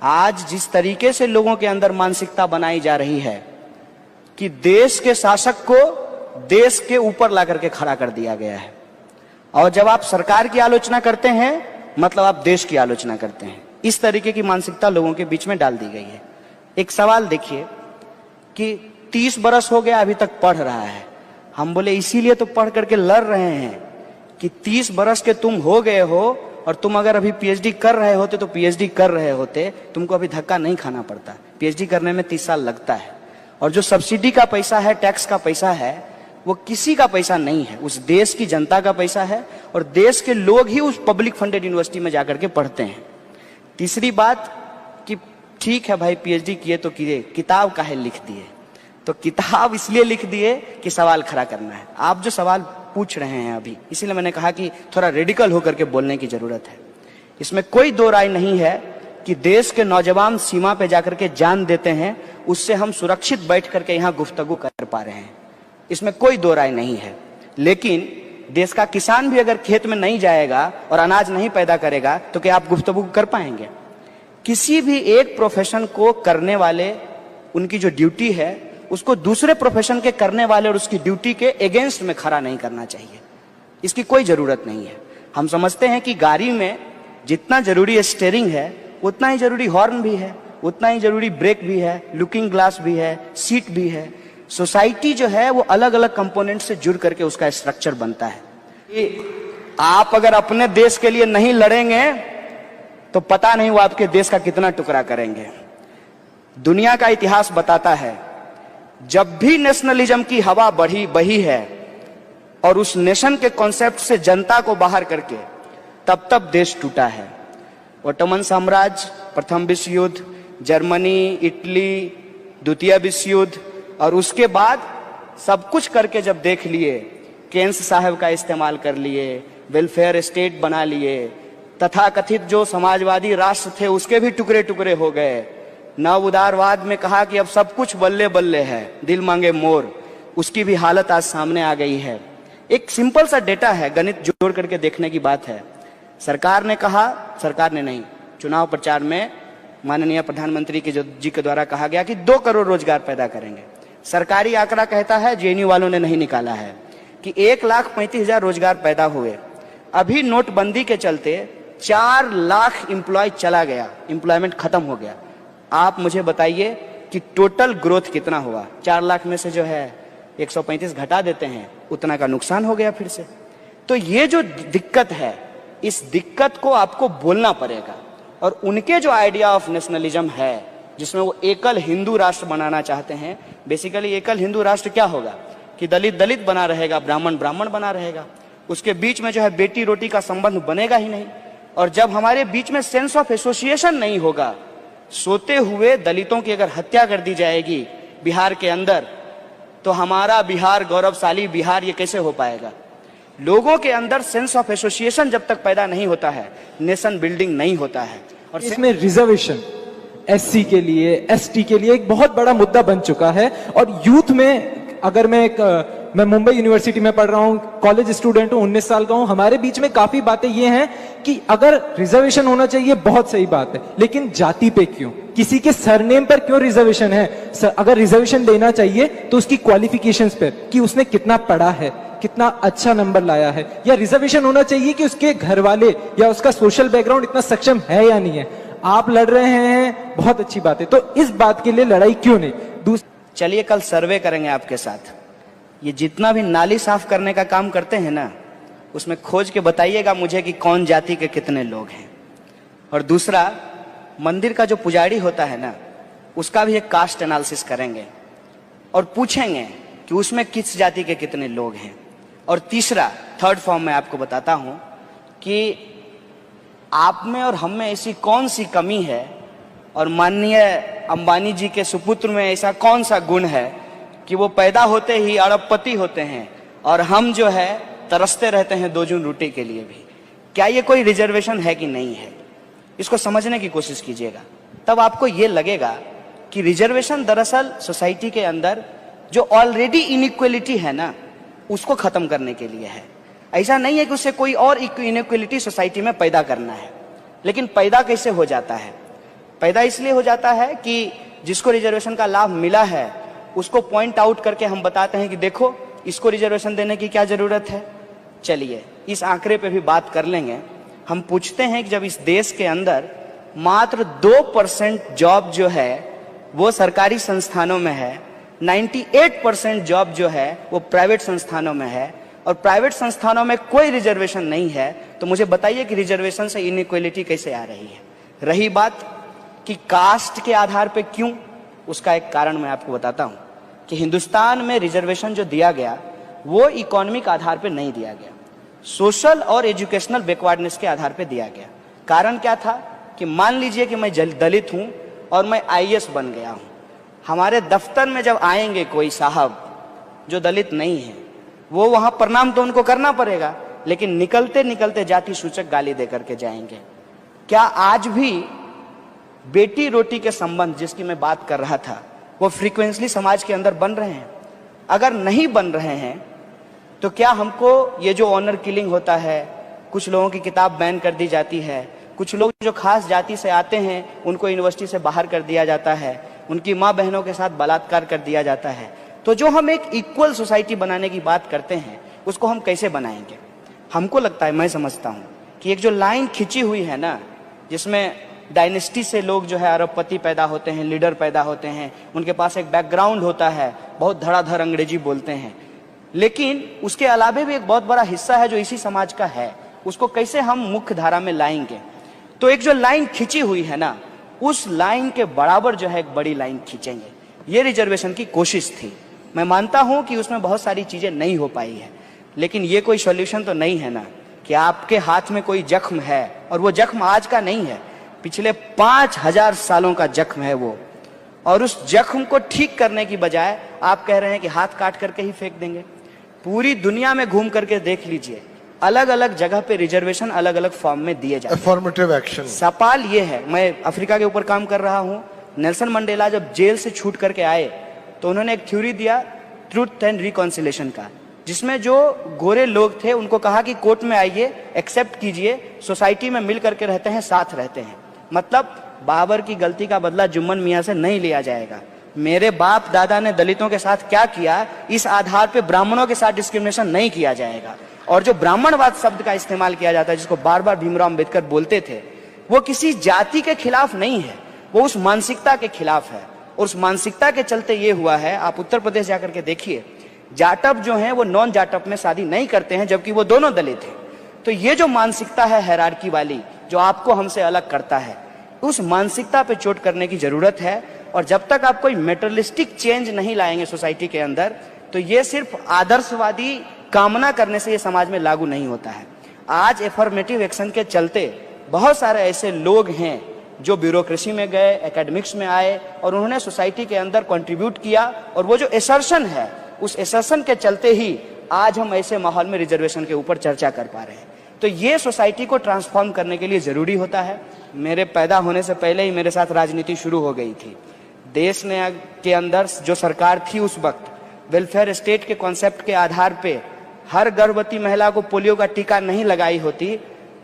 आज जिस तरीके से लोगों के अंदर मानसिकता बनाई जा रही है कि देश के शासक को देश के ऊपर ला करके खड़ा कर दिया गया है, और जब आप सरकार की आलोचना करते हैं मतलब आप देश की आलोचना करते हैं। इस तरीके की मानसिकता लोगों के बीच में डाल दी गई है। एक सवाल देखिए कि 30 बरस हो गया अभी तक पढ़ रहा है। हम बोले इसीलिए तो पढ़ करके लड़ रहे हैं कि 30 बरस के तुम हो गए हो, और तुम अगर अभी पीएचडी कर रहे होते तो पीएचडी कर रहे होते, तुमको अभी धक्का नहीं खाना पड़ता। पीएचडी करने में 30 साल लगता है। और जो सब्सिडी का पैसा है, टैक्स का पैसा है, वो किसी का पैसा नहीं है, उस देश की जनता का पैसा है, और देश के लोग ही उस पब्लिक फंडेड यूनिवर्सिटी में जाकर के पढ़ते हैं। तीसरी बात कि ठीक है भाई पीएचडी किए तो किए, किताब काहे लिख दिए? तो किताब इसलिए लिख दिए कि सवाल खड़ा करना है। आप जो सवाल पूछ रहे हैं अभी, इसीलिए मैंने कहा कि थोड़ा रेडिकल होकर के बोलने की जरूरत है। इसमें कोई दो राय नहीं है कि देश के नौजवान सीमा पे जाकर के जान देते हैं, उससे हम सुरक्षित बैठ करके यहाँ गुफ्तगू कर पा रहे हैं, इसमें कोई दो राय नहीं है। लेकिन देश का किसान भी अगर खेत में नहीं जाएगा और अनाज नहीं पैदा करेगा तो क्या आप गुफ्तगू कर पाएंगे? किसी भी एक प्रोफेशन को करने वाले, उनकी जो ड्यूटी है उसको दूसरे प्रोफेशन के करने वाले और उसकी ड्यूटी के अगेंस्ट में खड़ा नहीं करना चाहिए। इसकी कोई जरूरत नहीं है। हम समझते हैं कि गाड़ी में जितना जरूरी स्टीयरिंग है उतना ही जरूरी हॉर्न भी है, उतना ही जरूरी ब्रेक भी है, लुकिंग ग्लास भी है, सीट भी है। सोसाइटी जो है वो अलग अलग कंपोनेंट से जुड़ करके उसका स्ट्रक्चर बनता है। आप अगर अपने देश के लिए नहीं लड़ेंगे तो पता नहीं वो आपके देश का कितना टुकड़ा करेंगे। दुनिया का इतिहास बताता है जब भी नेशनलिज्म की हवा बही है और उस नेशन के कॉन्सेप्ट से जनता को बाहर करके, तब तब देश टूटा है। ओटोमन साम्राज्य, प्रथम विश्व युद्ध, जर्मनी, इटली, द्वितीय विश्व युद्ध, और उसके बाद सब कुछ करके जब देख लिए, केन्स साहब का इस्तेमाल कर लिए, वेलफेयर स्टेट बना लिए, तथाकथित जो समाजवादी राष्ट्र थे उसके भी टुकड़े टुकड़े हो गए। नव उदारवाद में कहा कि अब सब कुछ बल्ले बल्ले है, दिल मांगे मोर, उसकी भी हालत आज सामने आ गई है। एक सिंपल सा डेटा है, गणित जोड़ करके देखने की बात है। सरकार ने कहा, सरकार ने नहीं, चुनाव प्रचार में माननीय प्रधानमंत्री जी के द्वारा कहा गया कि 2 करोड़ रोजगार पैदा करेंगे। सरकारी आंकड़ा कहता है, जेएनयू वालों ने नहीं निकाला है, कि 1,35,000 रोजगार पैदा हुए। अभी नोटबंदी के चलते 4 लाख एम्प्लॉय चला गया, एम्प्लॉयमेंट खत्म हो गया। आप मुझे बताइए कि टोटल ग्रोथ कितना हुआ? 4 लाख में से जो है 135 घटा देते हैं, उतना का नुकसान हो गया फिर से। तो ये जो दिक्कत है, इस दिक्कत को आपको बोलना पड़ेगा। और उनके जो आइडिया ऑफ नेशनलिज्म है, जिसमें वो एकल हिंदू राष्ट्र बनाना चाहते हैं, बेसिकली एकल हिंदू राष्ट्र क्या होगा कि दलित दलित बना रहेगा, ब्राह्मण ब्राह्मण बना रहेगा, उसके बीच में जो है बेटी रोटी का संबंध बनेगा ही नहीं। और जब हमारे बीच में सेंस ऑफ एसोसिएशन नहीं होगा, सोते हुए दलितों की अगर हत्या कर दी जाएगी बिहार के अंदर, तो हमारा बिहार, गौरवशाली बिहार, ये कैसे हो पाएगा? लोगों के अंदर सेंस ऑफ एसोसिएशन जब तक पैदा नहीं होता है, नेशन बिल्डिंग नहीं होता है। और इसमें रिजर्वेशन एससी के लिए, एसटी के लिए एक बहुत बड़ा मुद्दा बन चुका है। और यूथ में, अगर मैं मुंबई यूनिवर्सिटी में पढ़ रहा हूँ, कॉलेज स्टूडेंट हूँ, 19 साल का हूँ, हमारे बीच में काफी बातें ये हैं कि अगर रिजर्वेशन होना चाहिए बहुत सही बात है, लेकिन जाति पे क्यों, किसी के सरनेम पर क्यों रिजर्वेशन है? अगर रिजर्वेशन देना चाहिए तो उसकी क्वालिफिकेशंस पर, कि उसने कितना पढ़ा है, कितना अच्छा नंबर लाया है, या रिजर्वेशन होना चाहिए कि उसके घर वाले या उसका सोशल बैकग्राउंड इतना सक्षम है या नहीं है। आप लड़ रहे हैं, बहुत अच्छी बात है, तो इस बात के लिए लड़ाई क्यों नहीं? चलिए कल सर्वे करेंगे आपके साथ। ये जितना भी नाली साफ करने का काम करते हैं ना, उसमें खोज के बताइएगा मुझे कि कौन जाति के कितने लोग हैं। और दूसरा, मंदिर का जो पुजारी होता है ना, उसका भी एक कास्ट एनालिसिस करेंगे और पूछेंगे कि उसमें किस जाति के कितने लोग हैं। और तीसरा, थर्ड फॉर्म में आपको बताता हूं कि आप में और हम में ऐसी कौन सी कमी है, और माननीय अंबानी जी के सुपुत्र में ऐसा कौन सा गुण है कि वो पैदा होते ही अरबपति होते हैं, और हम जो है तरसते रहते हैं 2 जून रोटी के लिए भी। क्या ये कोई रिजर्वेशन है कि नहीं है? इसको समझने की कोशिश कीजिएगा, तब आपको ये लगेगा कि रिजर्वेशन दरअसल सोसाइटी के अंदर जो ऑलरेडी इनइक्वलिटी है ना, उसको खत्म करने के लिए है। ऐसा नहीं है कि उससे कोई और इनइक्वलिटी सोसाइटी में पैदा करना है। लेकिन पैदा कैसे हो जाता है? पैदा इसलिए हो जाता है कि जिसको रिजर्वेशन का लाभ मिला है उसको पॉइंट आउट करके हम बताते हैं कि देखो इसको रिजर्वेशन देने की क्या जरूरत है। चलिए इस आंकड़े पे भी बात कर लेंगे। हम पूछते हैं कि जब इस देश के अंदर मात्र 2% जॉब जो है वो सरकारी संस्थानों में है, 98% जॉब जो है वो प्राइवेट संस्थानों में है, और प्राइवेट संस्थानों में कोई रिजर्वेशन नहीं है, तो मुझे बताइए कि रिजर्वेशन से इनइक्वालिटी कैसे आ रही है। रही बात कि कास्ट के आधार पे क्यों, उसका एक कारण मैं आपको बताता हूं कि हिंदुस्तान में रिजर्वेशन जो दिया गया वो इकोनॉमिक आधार पे नहीं दिया गया, सोशल और एजुकेशनल बैकवर्डनेस के आधार पे दिया गया। कारण क्या था कि मान लीजिए कि मैं दलित हूं और मैं आईएएस बन गया हूं, हमारे दफ्तर में जब आएंगे कोई साहब जो दलित नहीं है, वो वहां प्रणाम तो उनको करना पड़ेगा, लेकिन निकलते निकलते जाति सूचक गाली दे करके जाएंगे। क्या आज भी बेटी रोटी के संबंध जिसकी मैं बात कर रहा था वो फ्रीक्वेंटली समाज के अंदर बन रहे हैं? अगर नहीं बन रहे हैं तो क्या हमको ये जो ऑनर किलिंग होता है, कुछ लोगों की किताब बैन कर दी जाती है, कुछ लोग जो खास जाति से आते हैं उनको यूनिवर्सिटी से बाहर कर दिया जाता है, उनकी माँ बहनों के साथ बलात्कार कर दिया जाता है, तो जो हम एक इक्वल सोसाइटी बनाने की बात करते हैं उसको हम कैसे बनाएंगे? हमको लगता है, मैं समझता हूँ कि एक जो लाइन खिंची हुई है ना, जिसमें डायनेस्टी से लोग जो है अरबपति पैदा होते हैं, लीडर पैदा होते हैं, उनके पास एक बैकग्राउंड होता है, बहुत धड़ाधड़ अंग्रेजी बोलते हैं, लेकिन उसके अलावे भी एक बहुत बड़ा हिस्सा है जो इसी समाज का है, उसको कैसे हम मुख्य धारा में लाएंगे? तो एक जो लाइन खिंची हुई है ना, उस लाइन के बराबर जो है एक बड़ी लाइन खींचेंगे। ये रिजर्वेशन की कोशिश थी। मैं मानता हूं कि उसमें बहुत सारी चीजें नहीं हो पाई है, लेकिन ये कोई सॉल्यूशन तो नहीं है ना कि आपके हाथ में कोई जख्म है और वो जख्म आज का नहीं है, पिछले 5000 सालों का जख्म है वो, और उस जख्म को ठीक करने की बजाय आप कह रहे हैं कि हाथ काट करके ही फेंक देंगे। पूरी दुनिया में घूम करके देख लीजिए, अलग अलग जगह पे रिजर्वेशन अलग अलग फॉर्म में दिए जाते हैं। Affirmative action. सवाल ये है, मैं अफ्रीका के ऊपर काम कर रहा हूँ। नेल्सन मंडेला जब जेल से छूट करके आए तो उन्होंने एक थ्योरी दिया ट्रूथ एंड रिकॉन्सिलेशन का, जिसमें जो गोरे लोग थे उनको कहा कि कोर्ट में आइए, एक्सेप्ट कीजिए, सोसाइटी में मिल करके रहते हैं, साथ रहते हैं। मतलब बाबर की गलती का बदला जुम्मन मियाँ से नहीं लिया जाएगा। मेरे बाप दादा ने दलितों के साथ क्या किया, इस आधार पे ब्राह्मणों के साथ डिस्क्रिमिनेशन नहीं किया जाएगा। और जो ब्राह्मणवाद शब्द का इस्तेमाल किया जाता है, जिसको बार बार भीमराव अम्बेडकर बोलते थे, वो किसी जाति के खिलाफ नहीं है, वो उस मानसिकता के खिलाफ है। और उस मानसिकता के चलते ये हुआ है, आप उत्तर प्रदेश जाकर के देखिए, जाटव जो हैं वो नॉन जाटव में शादी नहीं करते हैं, जबकि वो दोनों दलित हैं। तो ये जो मानसिकता है हायरार्की वाली, जो आपको हमसे अलग करता है, उस मानसिकता पे चोट करने की जरूरत है। और जब तक आप कोई मेटेरियलिस्टिक चेंज नहीं लाएंगे सोसाइटी के अंदर, तो ये सिर्फ आदर्शवादी कामना करने से ये समाज में लागू नहीं होता है। आज एफर्मेटिव एक्शन के चलते बहुत सारे ऐसे लोग हैं जो ब्यूरोक्रेसी में गए, एकेडमिक्स में आए और उन्होंने सोसाइटी के अंदर कंट्रीब्यूट किया, और वो जो एसर्शन है, उस एसर्शन के चलते ही आज हम ऐसे माहौल में रिजर्वेशन के ऊपर चर्चा कर पा रहे हैं। तो ये सोसाइटी को ट्रांसफॉर्म करने के लिए जरूरी होता है। मेरे पैदा होने से पहले ही मेरे साथ राजनीति शुरू हो गई थी। देश के अंदर जो सरकार थी उस वक्त, वेलफेयर स्टेट के कॉन्सेप्ट के आधार पे हर गर्भवती महिला को पोलियो का टीका नहीं लगाई होती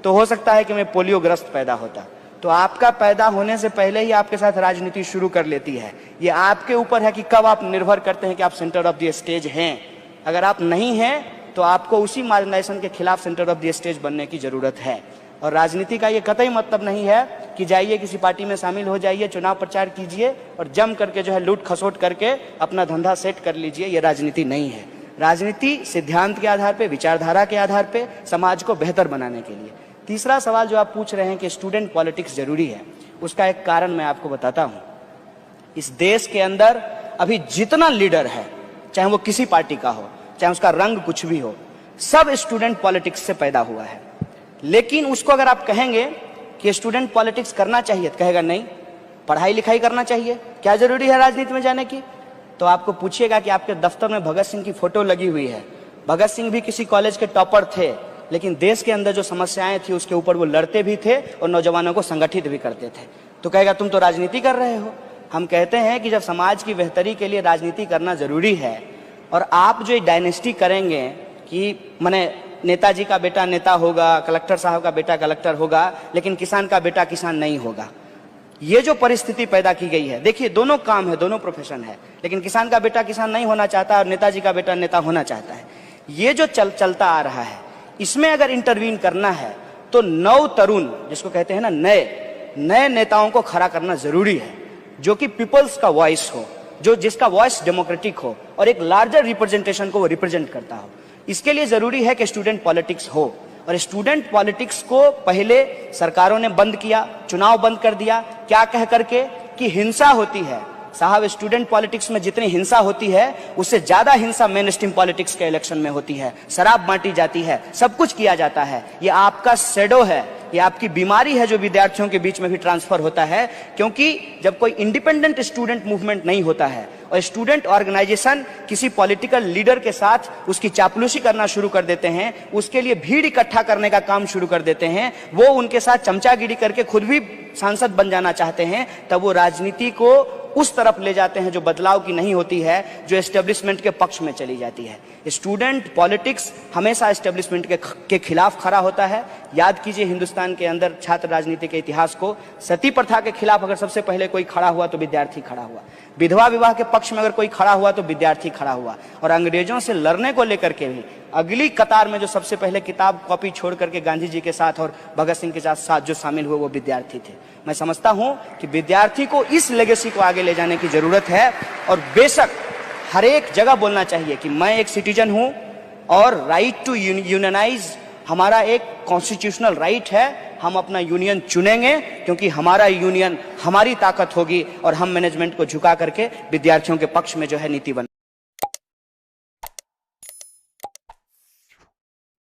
तो हो सकता है कि मैं पोलियो ग्रस्त पैदा होता। तो आपका पैदा होने से पहले ही आपके साथ राजनीति शुरू कर लेती है। ये आपके ऊपर है कि कब आप निर्भर करते हैं कि आप सेंटर ऑफ द स्टेज हैं। अगर आप नहीं हैं तो आपको उसी मार्जिनाइजेशन के खिलाफ सेंटर ऑफ द स्टेज बनने की जरूरत है। और राजनीति का ये कतई मतलब नहीं है कि जाइए किसी पार्टी में शामिल हो जाइए, चुनाव प्रचार कीजिए और जम करके जो है लूट खसोट करके अपना धंधा सेट कर लीजिए। ये राजनीति नहीं है। राजनीति सिद्धांत के आधार पे, विचारधारा के आधार पे समाज को बेहतर बनाने के लिए। तीसरा सवाल जो आप पूछ रहे हैं कि स्टूडेंट पॉलिटिक्स जरूरी है, उसका एक कारण मैं आपको बताता हूं। इस देश के अंदर अभी जितना लीडर है, चाहे वो किसी पार्टी का हो, चाहे उसका रंग कुछ भी हो, सब स्टूडेंट पॉलिटिक्स से पैदा हुआ है। लेकिन उसको अगर आप कहेंगे कि स्टूडेंट पॉलिटिक्स करना चाहिए, तो कहेगा नहीं, पढ़ाई लिखाई करना चाहिए, क्या जरूरी है राजनीति में जाने की। तो आपको पूछिएगा कि आपके दफ्तर में भगत सिंह की फोटो लगी हुई है। भगत सिंह भी किसी कॉलेज के टॉपर थे, लेकिन देश के अंदर जो समस्याएं थी उसके ऊपर वो लड़ते भी थे और नौजवानों को संगठित भी करते थे। तो कहेगा तुम तो राजनीति कर रहे हो। हम कहते हैं कि जब समाज की बेहतरी के लिए राजनीति करना जरूरी है, और आप जो डायनेस्टी करेंगे कि माने नेताजी का बेटा नेता होगा, कलेक्टर साहब का बेटा कलेक्टर होगा, लेकिन किसान का बेटा किसान नहीं होगा, ये जो परिस्थिति पैदा की गई है, देखिए दोनों काम है, दोनों प्रोफेशन है, लेकिन किसान का बेटा किसान नहीं होना चाहता और नेताजी का बेटा नेता होना चाहता है। ये जो चलता आ रहा है, इसमें अगर इंटरवीन करना है तो नव तरुण, जिसको कहते हैं ना नए नेताओं को खड़ा करना जरूरी है, जो कि पीपल्स का वॉइस हो, जो जिसका वॉइस डेमोक्रेटिक हो और एक लार्जर रिप्रेजेंटेशन को वो रिप्रेजेंट करता हो। इसके लिए जरूरी है कि स्टूडेंट पॉलिटिक्स हो, और स्टूडेंट पॉलिटिक्स को पहले सरकारों ने बंद किया, चुनाव बंद कर दिया, क्या कह करके कि हिंसा होती है। साहब, स्टूडेंट पॉलिटिक्स में जितनी हिंसा होती है उससे ज्यादा हिंसा मेन स्ट्रीम पॉलिटिक्स के इलेक्शन में होती है। शराब बांटी जाती है, सब कुछ किया जाता है। ये आपका शैडो है, ये आपकी बीमारी है जो विद्यार्थियों के बीच में भी ट्रांसफर होता है, क्योंकि जब कोई इंडिपेंडेंट स्टूडेंट मूवमेंट नहीं होता है और स्टूडेंट ऑर्गेनाइजेशन किसी पॉलिटिकल लीडर के साथ उसकी चापलूसी करना शुरू कर देते हैं, उसके लिए भीड़ इकट्ठा करने का काम शुरू कर देते हैं, वो उनके साथ चमचागिरी करके खुद भी सांसद बन जाना चाहते हैं, तब वो राजनीति को उस तरफ ले जाते हैं जो बदलाव की नहीं होती है, जो एस्टेब्लिशमेंट के पक्ष में चली जाती है। स्टूडेंट पॉलिटिक्स हमेशा एस्टेब्लिशमेंट के खिलाफ खड़ा होता है। याद कीजिए हिंदुस्तान के अंदर छात्र राजनीति के इतिहास को, सती प्रथा के खिलाफ अगर सबसे पहले कोई खड़ा हुआ तो विद्यार्थी खड़ा हुआ, विधवा विवाह के पक्ष में अगर कोई खड़ा हुआ तो विद्यार्थी खड़ा हुआ, और अंग्रेजों से लड़ने को लेकर के भी अगली कतार में जो सबसे पहले किताब कॉपी छोड़ करके गांधी जी के साथ और भगत सिंह के साथ जो शामिल हुए वो विद्यार्थी थे। मैं समझता हूं कि विद्यार्थी को इस लेगेसी को आगे ले जाने की जरूरत है, और बेशक हर एक जगह बोलना चाहिए कि मैं एक सिटीजन हूं और राइट टू यूनियनाइज हमारा एक कॉन्स्टिट्यूशनल राइट है। हम अपना यूनियन चुनेंगे क्योंकि हमारा यूनियन हमारी ताकत होगी और हम मैनेजमेंट को झुका करके विद्यार्थियों के पक्ष में जो है नीति बना